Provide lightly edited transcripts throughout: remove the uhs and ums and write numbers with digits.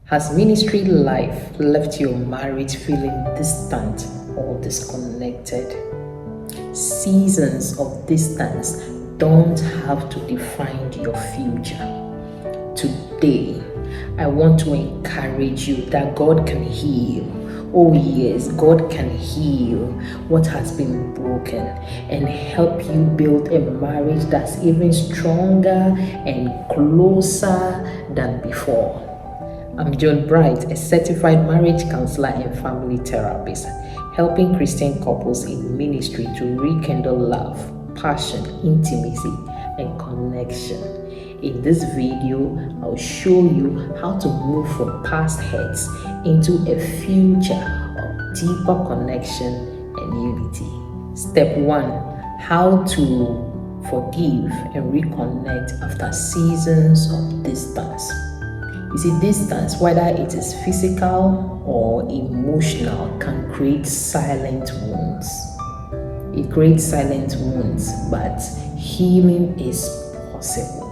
Has ministry life left your marriage feeling distant or disconnected? Seasons of distance don't have to define your future. Today, I want to encourage you that God can heal. Oh yes, God can heal what has been broken and help you build a marriage that's even stronger and closer than before. I'm Joan, a certified marriage counselor and family therapist, helping Christian couples in ministry to rekindle love, passion, intimacy, and connection. In this video, I'll show you how to move from past hurts into a future of deeper connection and unity. Step 1. How to forgive and reconnect after seasons of distance. You see, distance, whether it is physical or emotional, can create silent wounds. It creates silent wounds, but healing is possible.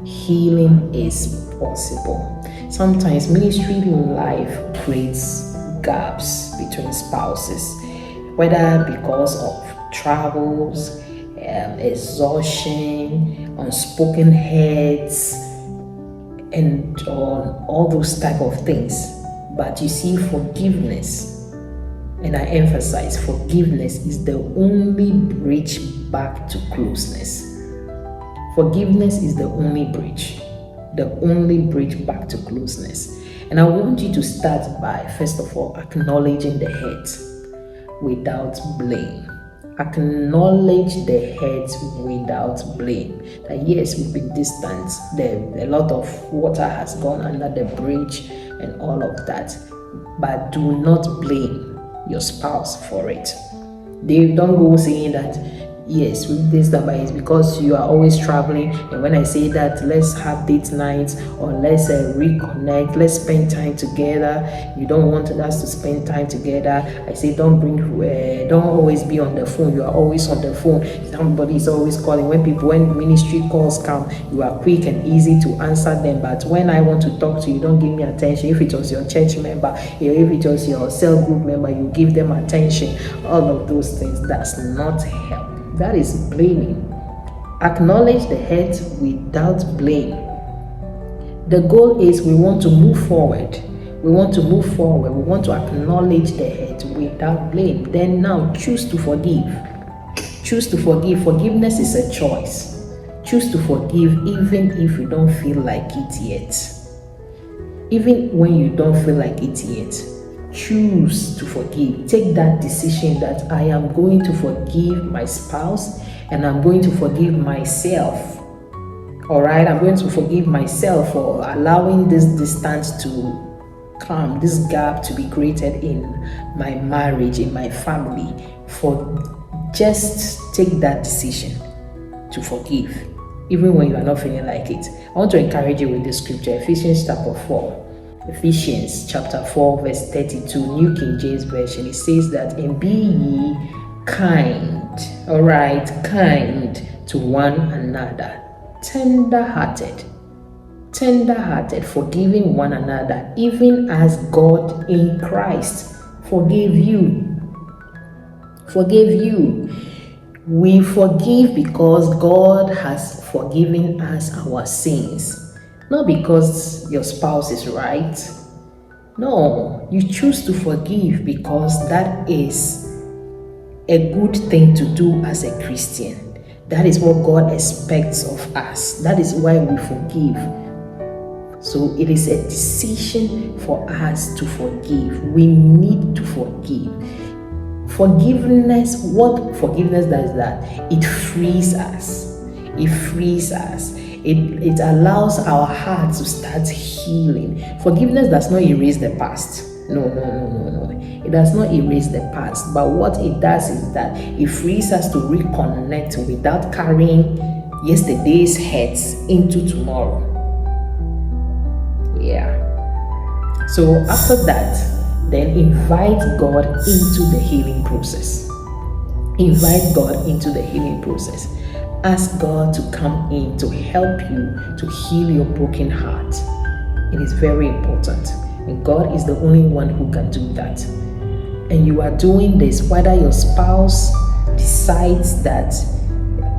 Healing is possible. Sometimes ministry life creates gaps between spouses, whether because of travels, exhaustion, unspoken hurts, and all those type of things. But you see, forgiveness, and I emphasize, forgiveness is the only bridge back to closeness. Forgiveness is the only bridge back to closeness. And I want you to start by, first of all, acknowledging the hurt without blame. Acknowledge the hurt without blame. That yes, we've been distant. A lot of water has gone under the bridge and all of that. But do not blame your spouse for it. They don't go saying that yes, with this but it's because you are always traveling. And when I say that, let's have date nights or let's reconnect, let's spend time together. You don't want us to spend time together. I say don't always be on the phone. You are always on the phone. Somebody is always calling. When ministry calls come, you are quick and easy to answer them. But when I want to talk to you, don't give me attention. If it was your church member, if it was your cell group member, you give them attention. All of those things, that's not help. That is blaming. Acknowledge the hurt without blame. The goal is we want to move forward. We want to acknowledge the hurt without blame. Then now choose to forgive. Choose to forgive. Forgiveness is a choice. Choose to forgive even if you don't feel like it yet. Even when you don't feel like it yet. Choose to forgive. Take that decision that I am going to forgive my spouse and I'm going to forgive myself. Alright, I'm going to forgive myself for allowing this distance to come, this gap to be created in my marriage, in my family. Just take that decision to forgive, even when you are not feeling like it. I want to encourage you with the scripture, Ephesians chapter 4. Ephesians chapter 4 verse 32, New King James Version. It says that, and be ye kind, alright, kind to one another, tender-hearted, forgiving one another, even as God in Christ forgave you. We forgive because God has forgiven us our sins. Not because your spouse is right. No, you choose to forgive because that is a good thing to do as a Christian. That is what God expects of us. That is why we forgive. So it is a decision for us to forgive. We need to forgive. Forgiveness, what forgiveness does that? It frees us. It allows our hearts to start healing. Forgiveness does not erase the past. No. It does not erase the past. But what it does is that it frees us to reconnect without carrying yesterday's hurts into tomorrow. Yeah. So after that, then invite God into the healing process. Ask God to come in to help you to heal your broken heart. It is very important. And God is the only one who can do that. And you are doing this whether your spouse decides that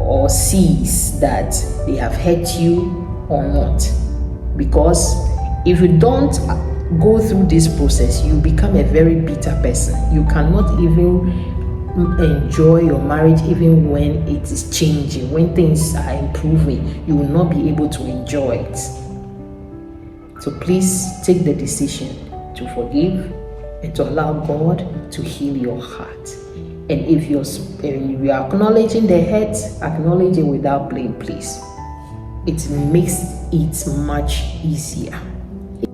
or sees that they have hurt you or not. Because if you don't go through this process, you become a very bitter person. You cannot even enjoy your marriage even when it is changing. When things are improving, you will not be able to enjoy it. So please take the decision to forgive and to allow God to heal your heart. And if you are acknowledging the hurt, acknowledge it without blame, please. It makes it much easier.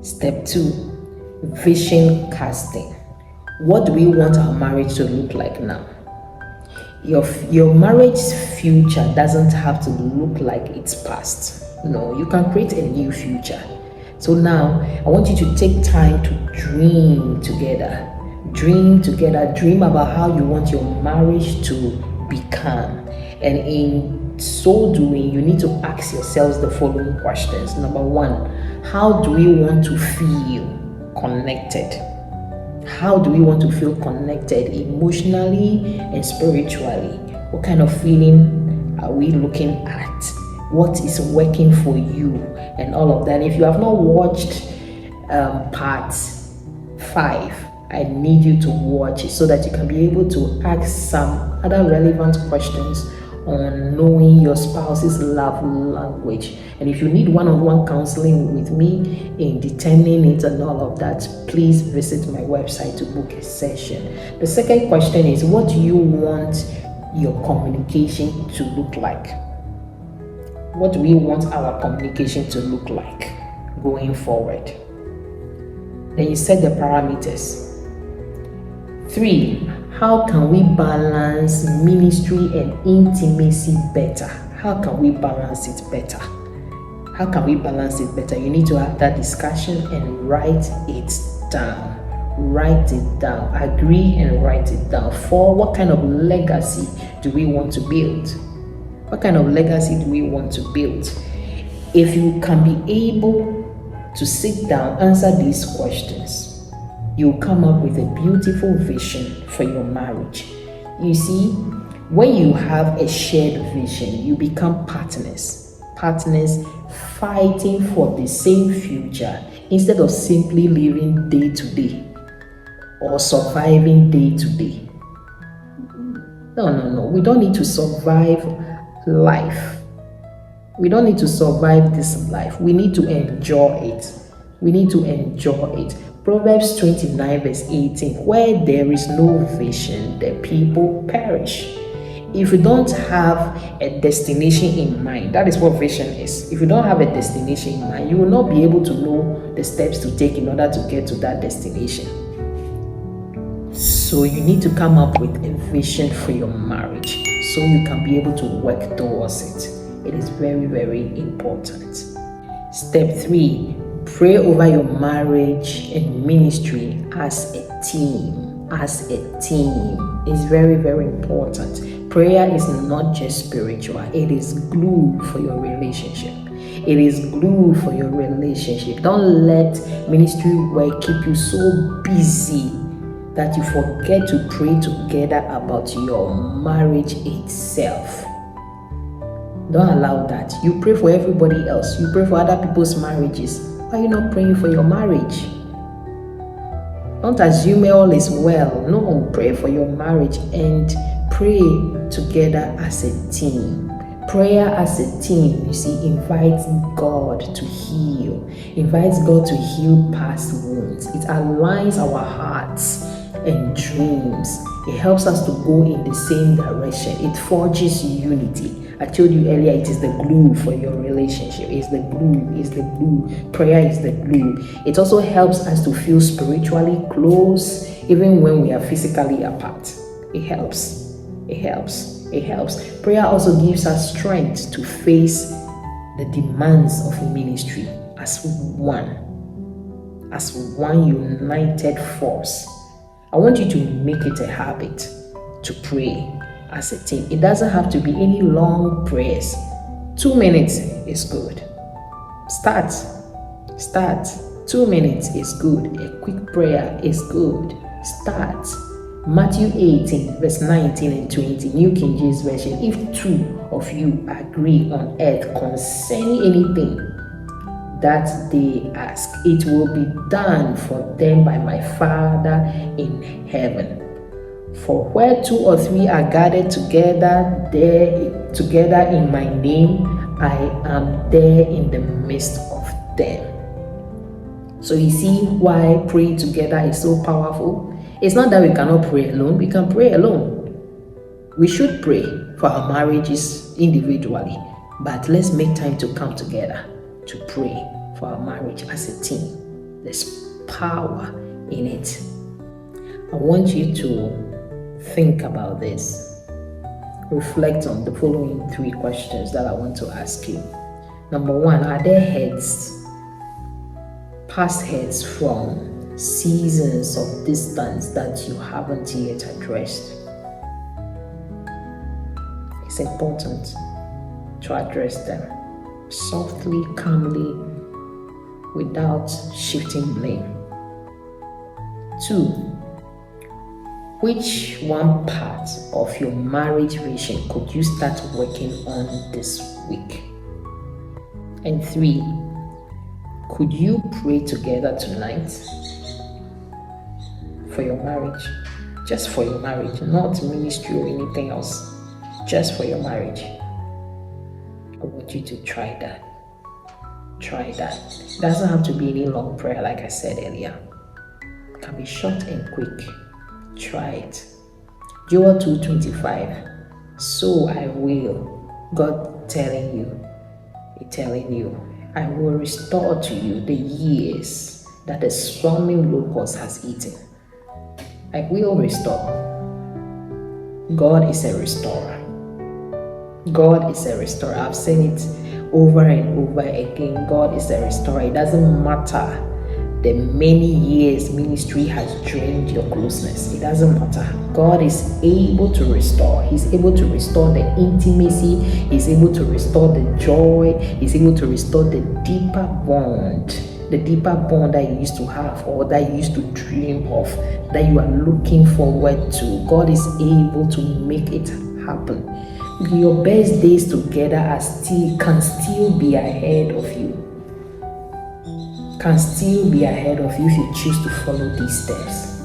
Step 2, vision casting. What do we want our marriage to look like now? Your marriage's future doesn't have to look like its past. No, you can create a new future. So now, I want you to take time to dream together. Dream together. Dream about how you want your marriage to become. And in so doing, you need to ask yourselves the following questions. Number 1, how do we want to feel connected? How do we want to feel connected emotionally and spiritually? What kind of feeling are we looking at? What is working for you? And all of that. If you have not watched part 5, I need you to watch it so that you can be able to ask some other relevant questions on knowing your spouse's love language. And if you need one-on-one counseling with me in determining it and all of that, please visit my website to book a session. The second question is, what do you want your communication to look like? What do we want our communication to look like going forward? Then you set the parameters. 3, how can we balance ministry and intimacy better? How can we balance it better? How can we balance it better? You need to have that discussion and write it down. Write it down. Agree and write it down. 4, what kind of legacy do we want to build? What kind of legacy do we want to build? If you can be able to sit down, answer these questions, you'll come up with a beautiful vision for your marriage. You see, when you have a shared vision, you become partners fighting for the same future instead of simply living day to day or surviving day to day. No. We don't need to survive life. We don't need to survive this life. We need to enjoy it. Proverbs 29 verse 18, where there is no vision, the people perish. If you don't have a destination in mind, that is what vision is. If you don't have a destination in mind, you will not be able to know the steps to take in order to get to that destination. So you need to come up with a vision for your marriage so you can be able to work towards it. It is very, very important. Step 3, pray over your marriage and ministry as a team. It's very, very important. Prayer is not just spiritual, it is glue for your relationship. Don't let ministry work keep you so busy that you forget to pray together about your marriage itself. Don't allow that. You pray for everybody else. You pray for other people's marriages. Why are you not praying for your marriage? Don't assume all is well. No, pray for your marriage and pray together as a team. Prayer as a team, you see, invites God to heal. Invites God to heal past wounds. It aligns our hearts and dreams. It helps us to go in the same direction. It forges unity. I told you earlier, it is the glue for your relationship. It's the glue. Prayer is the glue. It also helps us to feel spiritually close even when we are physically apart. It helps. Prayer also gives us strength to face the demands of ministry as one united force. I want you to make it a habit to pray as a team. It doesn't have to be any long prayers. 2 minutes is good. Start 2 minutes is good. A quick prayer is good. Start. Matthew 18, verse 19 and 20, New King James Version. If two of you agree on earth concerning anything that they ask, it will be done for them by my Father in heaven. For where 2 or 3 are gathered together in my name, I am there in the midst of them. So you see why praying together is so powerful? It's not that we cannot pray alone. We can pray alone. We should pray for our marriages individually, but let's make time to come together to pray for our marriage as a team. There's power in it. I want you to think about this. Reflect on the following 3 questions that I want to ask you. Number 1, are there past hurts from seasons of distance that you haven't yet addressed? It's important to address them softly, calmly, without shifting blame. 2, which one part of your marriage vision could you start working on this week? And 3, could you pray together tonight for your marriage? Just for your marriage, not ministry or anything else. Just for your marriage. I want you to try that. Try that. It doesn't have to be any long prayer like I said earlier. It can be short and quick. Try it. Joel 2:25. So I will, God telling you, I will restore to you the years that the swarming locust has eaten. I will restore. God is a restorer. God is a restorer. I've said it over and over again. God is a restorer. It doesn't matter the many years ministry has drained your closeness. It doesn't matter. God is able to restore. He's able to restore the intimacy. He's able to restore the joy. He's able to restore the deeper bond that you used to have, or that you used to dream of, that you are looking forward to. God is able to make it happen. Your best days together can still be ahead of you. Can still be ahead of you if you choose to follow these steps.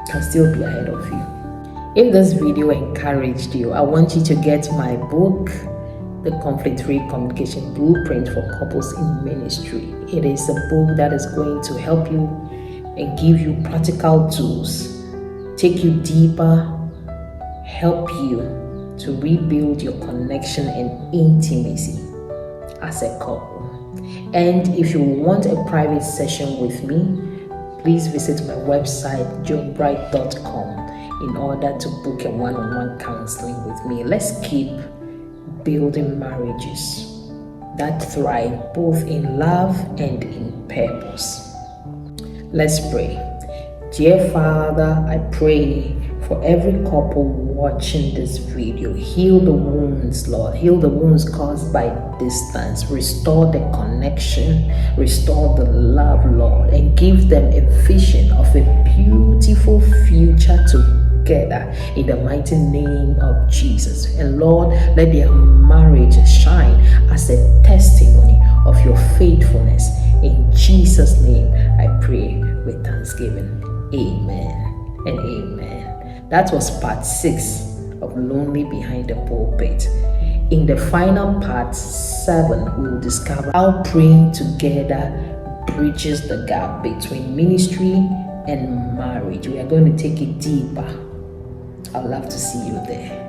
Can still be ahead of you. If this video encouraged you, I want you to get my book, The Conflict-Free Communication Blueprint for Couples in Ministry. It is a book that is going to help you and give you practical tools, take you deeper, help you to rebuild your connection and intimacy as a couple. And if you want a private session with me, please visit my website, joanbright.com, in order to book a one-on-one counseling with me. Let's keep building marriages that thrive both in love and in purpose. Let's pray. Dear Father, I pray for every couple watching this video. Heal the wounds, Lord. Heal the wounds caused by distance. Restore the connection. Restore the love, Lord. And give them a vision of a beautiful future together in the mighty name of Jesus. And Lord, let their marriage shine as a testimony of your faithfulness. In Jesus' name, I pray with thanksgiving. Amen and amen. That was part 6 of Lonely Behind the Pulpit. In the final part 7, we will discover how praying together bridges the gap between ministry and marriage. We are going to take it deeper. I'd love to see you there.